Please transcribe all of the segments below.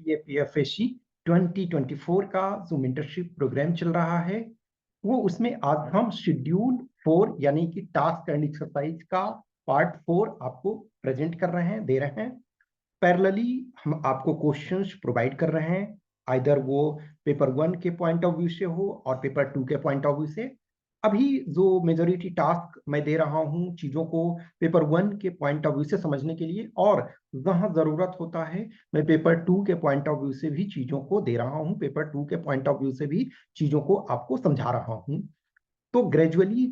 CAPFSC 2024 का जो mentorship programme चल रहा है वो उसमें आज हम शेड्यूल 4 यानी कि टास्क एंड एक्सरसाइज का पार्ट 4 आपको प्रेजेंट कर रहे हैं, दे रहे हैं। पैरेलली हम आपको क्वेश्चंस प्रोवाइड कर रहे हैं, आइदर वो पेपर 1 के पॉइंट ऑफ व्यू से हो और पेपर 2 के पॉइंट ऑफ व्यू से। अभी जो मेजोरिटी टास्क मैं दे रहा हूँ चीजों को पेपर 1 के पॉइंट ऑफ व्यू से समझने के लिए, और जहां जरूरत होता है मैं पेपर 2 के पॉइंट ऑफ व्यू से भी चीजों को दे रहा हूँ, पेपर 2 के पॉइंट ऑफ व्यू से भी चीजों को आपको समझा रहा हूँ। तो ग्रेजुअली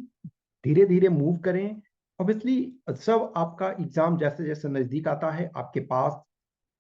धीरे धीरे मूव करें। ऑब्वियसली सब आपका एग्जाम जैसे जैसे नजदीक आता है आपके पास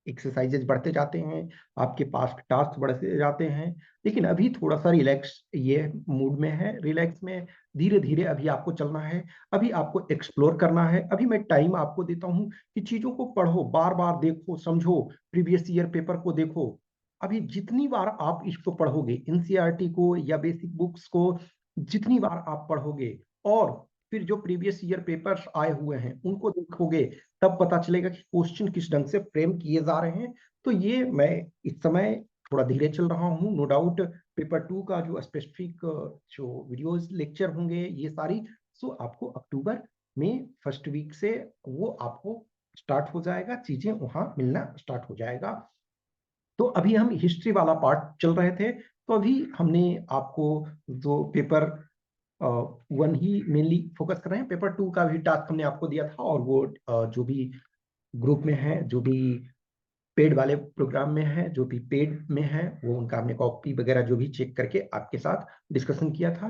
एक्सरसाइजेज बढ़ते जाते हैं, आपके पास टास्क बढ़ते जाते हैं, लेकिन अभी थोड़ा सा रिलैक्स ये मूड में है, रिलैक्स में धीरे धीरे अभी आपको चलना है, अभी आपको एक्सप्लोर करना है। अभी मैं टाइम आपको देता हूँ कि चीजों को पढ़ो, बार बार देखो, समझो, प्रीवियस ईयर पेपर को देखो। अभी जितनी बार आप इसको पढ़ोगे, एनसीईआरटी को या बेसिक बुक्स को जितनी बार आप पढ़ोगे और फिर जो प्रीवियस ईयर पेपर्स आए हुए हैं उनको देखोगे, तब पता चलेगा कि क्वेश्चन किस ढंग से फ्रेम किए जा रहे हैं। तो ये मैं इस समय थोड़ा धीरे चल रहा हूँ, नो डाउट पेपर 2 का जो स्पेसिफिक जो वीडियोस लेक्चर होंगे ये सारी, सो आपको अक्टूबर में फर्स्ट वीक से वो आपको स्टार्ट हो जाएगा, चीजें वहां मिलना स्टार्ट हो जाएगा। तो अभी हम हिस्ट्री वाला पार्ट चल रहे थे, तो अभी हमने आपको जो पेपर 1 ही मेनली फोकस कर रहे हैं, पेपर 2 का भी टास्क हमने आपको दिया था, और वो जो भी ग्रुप में है, जो भी पेड वाले प्रोग्राम में है, जो भी पेड में है, वो उनका हमने कॉपी वगैरह जो भी चेक करके आपके साथ डिस्कशन किया था।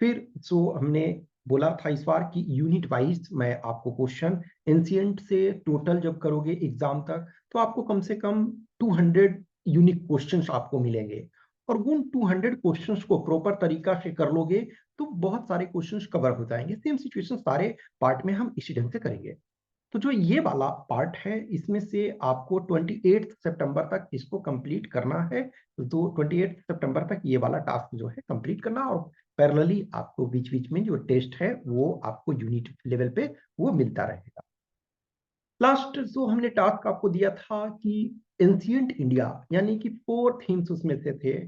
फिर जो हमने बोला था इस बार कि यूनिट वाइज मैं आपको क्वेश्चन एंशिएंट से टोटल जब करोगे एग्जाम तक तो आपको कम से कम 200 यूनिक क्वेश्चंस आपको मिलेंगे, और उन 200 क्वेश्चंस को प्रॉपर तरीका से कर लोगे तो बहुत सारे क्वेश्चंस कवर हो जाएंगे। सेम सिचुएशन सारे पार्ट में हम इसी ढंग से करेंगे। तो जो ये वाला पार्ट है इसमें से आपको 28 सितंबर तक इसको कंप्लीट करना है। तो 28 सितंबर तक ये वाला टास्क जो है कंप्लीट करना, और पैरेलली आपको बीच बीच में जो टेस्ट है वो आपको यूनिट लेवल पे वो मिलता रहेगा। लास्ट जो हमने टास्क आपको दिया था कि एंशिएंट इंडिया, यानी कि 4 थीम्स उसमें से थे,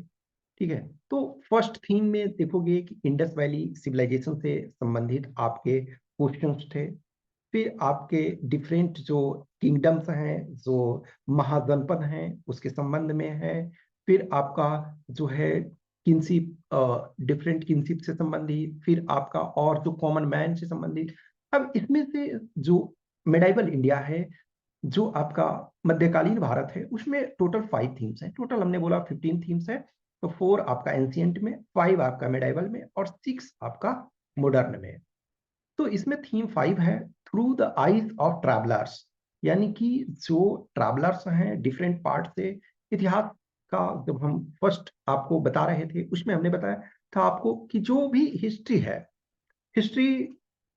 ठीक है। तो फर्स्ट थीम में देखोगे कि इंडस वैली सिविलाइजेशन से संबंधित आपके क्वेश्चंस थे। फिर आपके डिफरेंट जो किंगडम्स हैं, जो महाजनपद हैं, उसके संबंध में है। फिर आपका जो है किनशिप, डिफरेंट किनशिप से संबंधित, फिर आपका और जो कॉमन मैन से संबंधित। अब इसमें से जो मेडाइवल इंडिया है, जो आपका मध्यकालीन भारत है, उसमें टोटल 5 थीम्स हैं। टोटल हमने बोला 15 थीम्स है, तो 4 आपका एंशिएंट में, 5 आपका मेडाइवल में, और 6 आपका मॉडर्न में। तो इसमें थीम 5 है through the eyes of travellers, यानी कि जो ट्रैवलर्स हैं डिफरेंट पार्ट से इतिहास का, जब हम फर्स्ट आपको बता रहे थे उसमें हमने बताया था आपको कि जो भी हिस्ट्री है, हिस्ट्री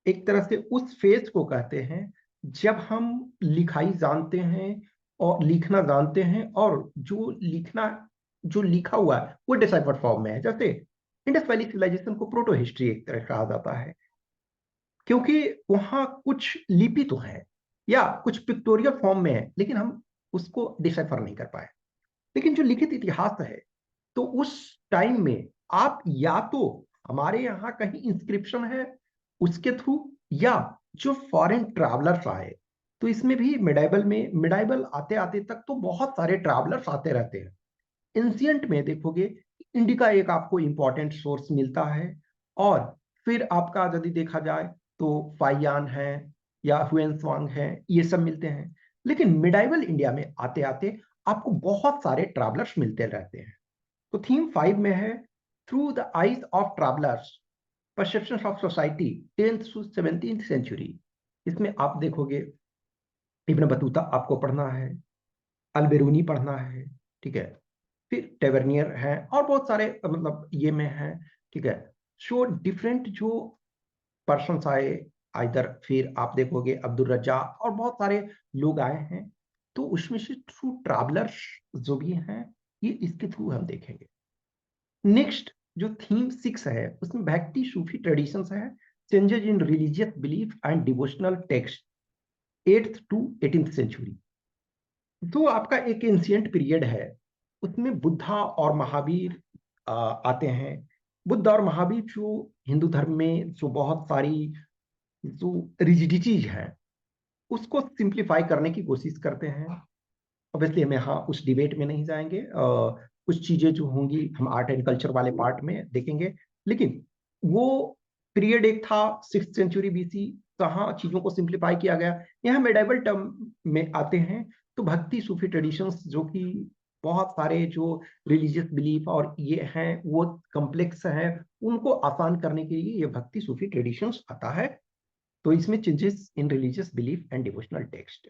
एक तरह से उस फेज को कहते हैं जब हम लिखाई जानते हैं और लिखना जानते हैं, और जो लिखना जो लिखा हुआ है वो डिसाइफर्ड फॉर्म में है। जैसे इंडस वैली सिविलाइजेशन को प्रोटो हिस्ट्री एक तरह कहा जाता है, क्योंकि वहां कुछ लिपि तो है या कुछ पिक्टोरियल फॉर्म में है, लेकिन हम उसको डिसाइफर नहीं कर पाए। लेकिन जो लिखित इतिहास है, तो उस टाइम में आप या तो हमारे यहाँ कहीं इंस्क्रिप्शन है उसके थ्रू, या जो फॉरेन ट्रैवलर्स आए, तो इसमें भी मिडाइबल आते आते तक तो बहुत सारे ट्रैवलर्स आते रहते हैं। एंशियंट में देखोगे इंडिका एक आपको इंपॉर्टेंट सोर्स मिलता है, और फिर आपका यदि देखा जाए तो फाइयान है या हुएनसांग है, ये सब मिलते हैं। लेकिन मिडाइवल इंडिया में आते आते आपको बहुत सारे ट्रैवलर्स मिलते रहते हैं। तो थीम 5 में है through the eyes of travellers, perception of society 10th to 17th century. इसमें आप देखोगे इब्न बतूता आपको पढ़ना है, अलबेरूनी पढ़ना है, ठीक है, फिर टेवर्नियर है, और बहुत सारे मतलब ये में है, ठीक है। सो डिफरेंट जो पर्सन आए, इधर फिर आप देखोगे अब्दुल रज्जा और बहुत सारे लोग आए हैं, तो उसमें से थ्रू ट्रैवलर्स जो भी हैं ये इसके थ्रू हम देखेंगे। नेक्स्ट जो थीम 6 है उसमें भक्ति सूफी ट्रेडिशंस है, changes in religious belief and devotional text 8th to 18th century. तो आपका एक एंशियंट पीरियड है, उसमें बुद्धा और महावीर आते हैं। बुद्ध और महावीर जो हिंदू धर्म में जो बहुत सारी जो रिजिडिटीज है उसको सिंप्लीफाई करने की कोशिश करते हैं। ऑब्वियसली हम यहाँ उस डिबेट में नहीं जाएंगे, कुछ चीजें जो होंगी हम आर्ट एंड कल्चर वाले पार्ट में देखेंगे। लेकिन वो पीरियड एक था 6th सेंचुरी BC, कहाँ चीजों को सिंप्लीफाई किया गया। यहाँ मेडाइवल टर्म में आते हैं तो भक्ति सूफी ट्रेडिशंस जो कि बहुत सारे जो रिलीजियस बिलीफ और ये हैं वो कम्प्लेक्स हैं, उनको आसान करने के लिए ये भक्ति सूफी ट्रेडिशंस आता है। तो इसमें changes in religious belief and devotional text.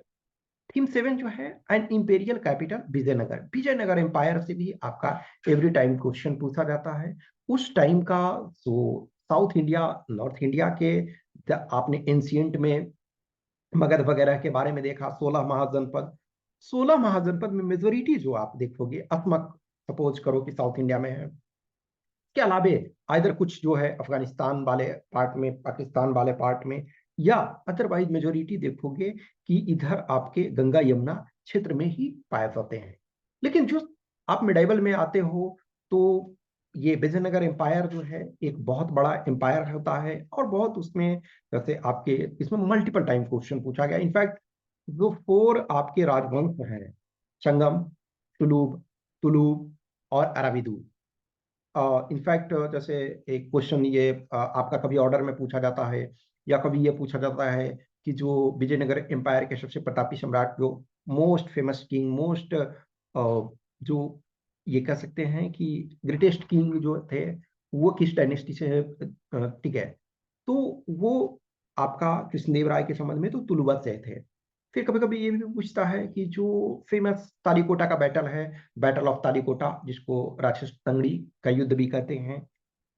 Theme 7 जो है an imperial capital Vijayanagara. Vijayanagara empire से भी आपका एवरी टाइम क्वेश्चन पूछा जाता है। उस टाइम का जो साउथ इंडिया नॉर्थ इंडिया के आपने एंशियंट में मगध वगैरह के बारे में देखा, 16 महाजनपद। 16 महाजनपद में मेजोरिटी जो आप देखोगे असमक, सपोज करो कि साउथ इंडिया में है, के अलावे इधर कुछ जो है अफगानिस्तान वाले पार्ट में, पाकिस्तान वाले पार्ट में, या अदरवाइज मेजोरिटी देखोगे कि इधर आपके गंगा यमुना क्षेत्र में ही पाए जाते हैं। लेकिन जो आप मिडाइवल में आते हो तो ये विजयनगर एम्पायर जो है एक बहुत बड़ा एम्पायर होता है, और बहुत उसमें जैसे आपके इसमें मल्टीपल टाइम क्वेश्चन पूछा गया। इनफैक्ट जो 4 आपके राजवंश हैं, संगम, तुलुब, तुलुब और अराविदु। इनफैक्ट जैसे एक क्वेश्चन ये आपका कभी ऑर्डर में पूछा जाता है, या कभी ये पूछा जाता है कि जो विजयनगर एम्पायर के सबसे प्रतापी सम्राट, जो मोस्ट फेमस किंग, मोस्ट जो ये कह सकते हैं कि ग्रेटेस्ट किंग जो थे, वो किस डायनेस्टी से है, ठीक है। तो वो आपका कृष्णदेव राय के संबंध में तो तुलुवा से थे। फिर कभी कभी ये भी पूछता है कि जो फेमस तालीकोटा का बैटल है, बैटल ऑफ तालीकोटा, जिसको राक्षस तंगड़ी का युद्ध भी कहते हैं,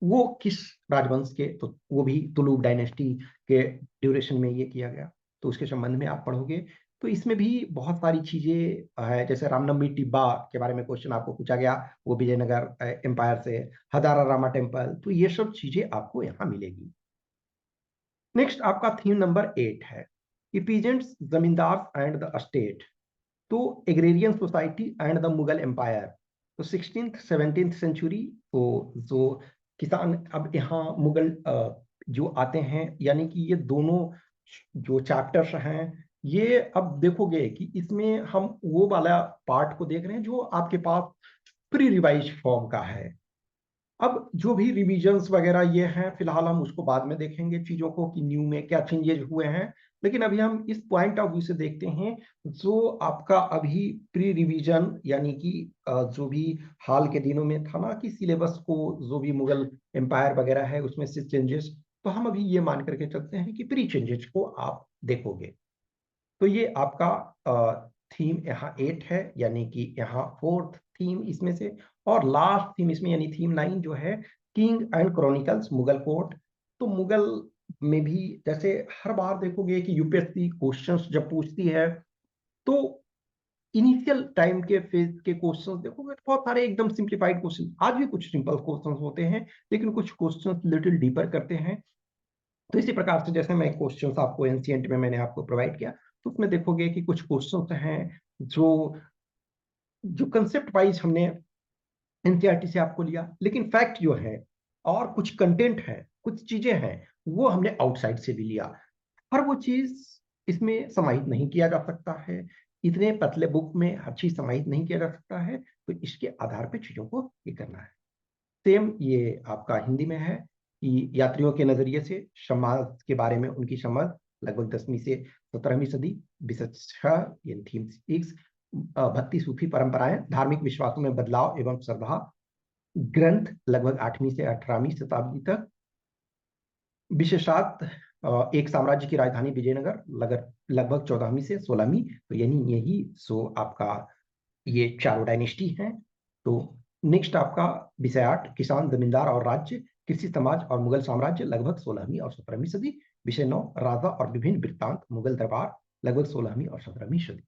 वो किस राजवंश के, तो वो भी तुलुब डायनेस्टी के ड्यूरेशन में ये किया गया। तो उसके संबंध में आप पढ़ोगे तो इसमें भी बहुत सारी चीजें है। जैसे रामनवमी टिब्बा के बारे में क्वेश्चन आपको पूछा गया, वो विजयनगर एम्पायर से। हजारा रामा टेम्पल, तो ये सब चीजें आपको यहाँ मिलेगी। नेक्स्ट आपका थीम नंबर 8 है कि peasants, zamindar and the state. तो agrarian society and the Mughal empire. तो 16th 17th सेंचुरी, तो जो किसान, अब यहाँ मुगल जो आते हैं, यानी कि ये दोनों जो चैप्टर्स हैं, ये अब देखोगे कि इसमें हम वो वाला पार्ट को देख रहे हैं जो आपके पास प्री रिवाइज फॉर्म का है। अब जो भी रिवीजन्स वगैरह ये हैं, फिलहाल हम उसको बाद में देखेंगे चीजों को कि न्यू में क्या चेंजेस हुए हैं। लेकिन अभी हम इस पॉइंट ऑफ व्यू से देखते हैं जो आपका अभी प्री रिवीजन, यानी कि जो भी हाल के दिनों में था ना कि सिलेबस को जो भी मुगल एम्पायर वगैरह है उसमें से चेंजेस, तो हम अभी ये मान करके चलते हैं कि प्री चेंजेस को आप देखोगे। तो ये आपका थीम यहाँ 8 है, यानी कि यहाँ 4th थीम इसमें से। और लास्ट थीम इसमें यानी थीम 9 जो है, king and chronicles Mughal court. तो मुगल में भी जैसे हर बार देखोगे कि यूपीएससी क्वेश्चंस जब पूछती है, तो इनिशियल टाइम के फेज के क्वेश्चंस देखोगे तो बहुत सारे एकदम सिंप्लीफाइड क्वेश्चन, आज भी कुछ सिंपल क्वेश्चंस होते हैं, लेकिन कुछ क्वेश्चंस लिटिल डीपर करते हैं। तो इसी प्रकार से जैसे मैं क्वेश्चंस आपको एंशिएंट में मैंने आपको प्रोवाइड किया, तो उसमें देखोगे कि कुछ क्वेश्चंस हैं जो जो कंसेप्ट वाइज हमने एनसीईआरटी से आपको लिया, लेकिन फैक्ट जो है और कुछ कंटेंट है, कुछ चीजें हैं, वो हमने आउटसाइड से भी लिया। हर वो चीज इसमें समाहित नहीं किया जा सकता है, इतने पतले बुक में हर चीज समाहित नहीं किया जा सकता है। तो इसके आधार पर चीजों को ये करना है। सेम ये आपका हिंदी में है कि यात्रियों के नजरिए से समाज के बारे में उनकी समझ, लगभग 10वीं से 17वीं सदी, विषय 6 यानी थीम 6, भक्ति सूफी परंपराएं, धार्मिक विश्वासों में बदलाव एवं श्रद्धा ग्रंथ, लगभग 8वीं से 18वीं शताब्दी तक। विशेषात एक साम्राज्य की राजधानी विजयनगर, लगभग 14वीं से 16वीं, तो यानी यही सो आपका ये चारों डायनेस्टी हैं। तो नेक्स्ट आपका विषय 8, किसान, जमींदार और राज्य, कृषि समाज और मुगल साम्राज्य, लगभग 16वीं और 17वीं सदी। विषय 9, राजा और विभिन्न वृत्तांत, मुगल दरबार, लगभग 16वीं और 17वीं सदी।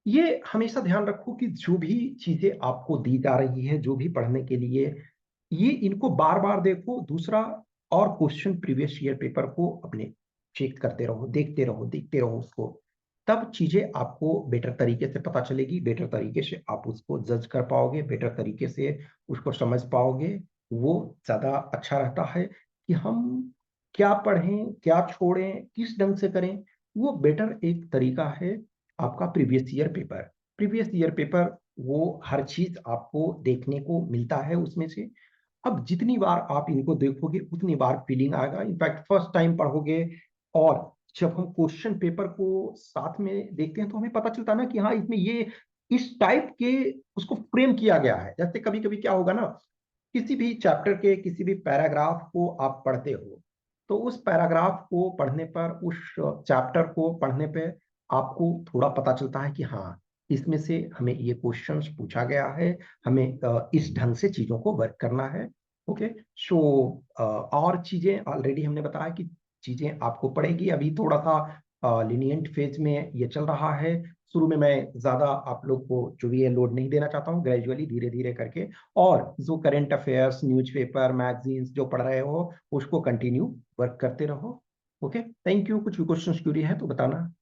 ये हमेशा ध्यान रखो कि जो भी चीजें आपको दी जा रही है, जो भी पढ़ने के लिए, ये इनको बार बार देखो। दूसरा, और क्वेश्चन प्रीवियस ईयर पेपर को अपने चेक करते रहो, देखते रहो उसको। तब चीजें आपको बेटर तरीके से पता चलेगी, बेटर तरीके से आप उसको जज कर पाओगे, बेटर तरीके से उसको समझ पाओगे। वो ज्यादा अच्छा रहता है कि हम क्या पढ़ें, क्या छोड़ें, किस ढंग से करें। वो बेटर एक तरीका है आपका previous year paper. Previous year paper वो हर चीज आपको देखने को मिलता है उसमें से। अब जितनी बार आप इनको देखोगे उतनी बार फीलिंग आएगा, इनफैक्ट फर्स्ट टाइम पढ़ोगे और जब हम क्वेश्चन पेपर को साथ में देखते हैं तो हमें पता चलता है ना कि हाँ इसमें ये इस टाइप के उसको फ्रेम किया गया है। जैसे कभी कभी क्या होगा ना, किसी भी चैप्टर के किसी भी पैराग्राफ को आप पढ़ते हो, तो उस पैराग्राफ को पढ़ने पर, उस चैप्टर को पढ़ने पे आपको थोड़ा पता चलता है कि हाँ इसमें से हमें ये क्वेश्चंस पूछा गया है, हमें इस ढंग से चीजों को वर्क करना है। ओके, सो और चीजें ऑलरेडी हमने बताया कि चीजें आपको पड़ेगी। अभी थोड़ा सा लिनियंट फेज में ये चल रहा है। शुरू में मैं ज्यादा आप लोग को जो भी है लोड नहीं देना चाहता हूँ, ग्रेजुअली धीरे धीरे करके। और जो करंट अफेयर्स, न्यूज़पेपर, मैगजीन्स जो पढ़ रहे हो उसको कंटिन्यू वर्क करते रहो। Okay, thank you. कुछ भी क्वेश्चन क्यूरी है तो बताना।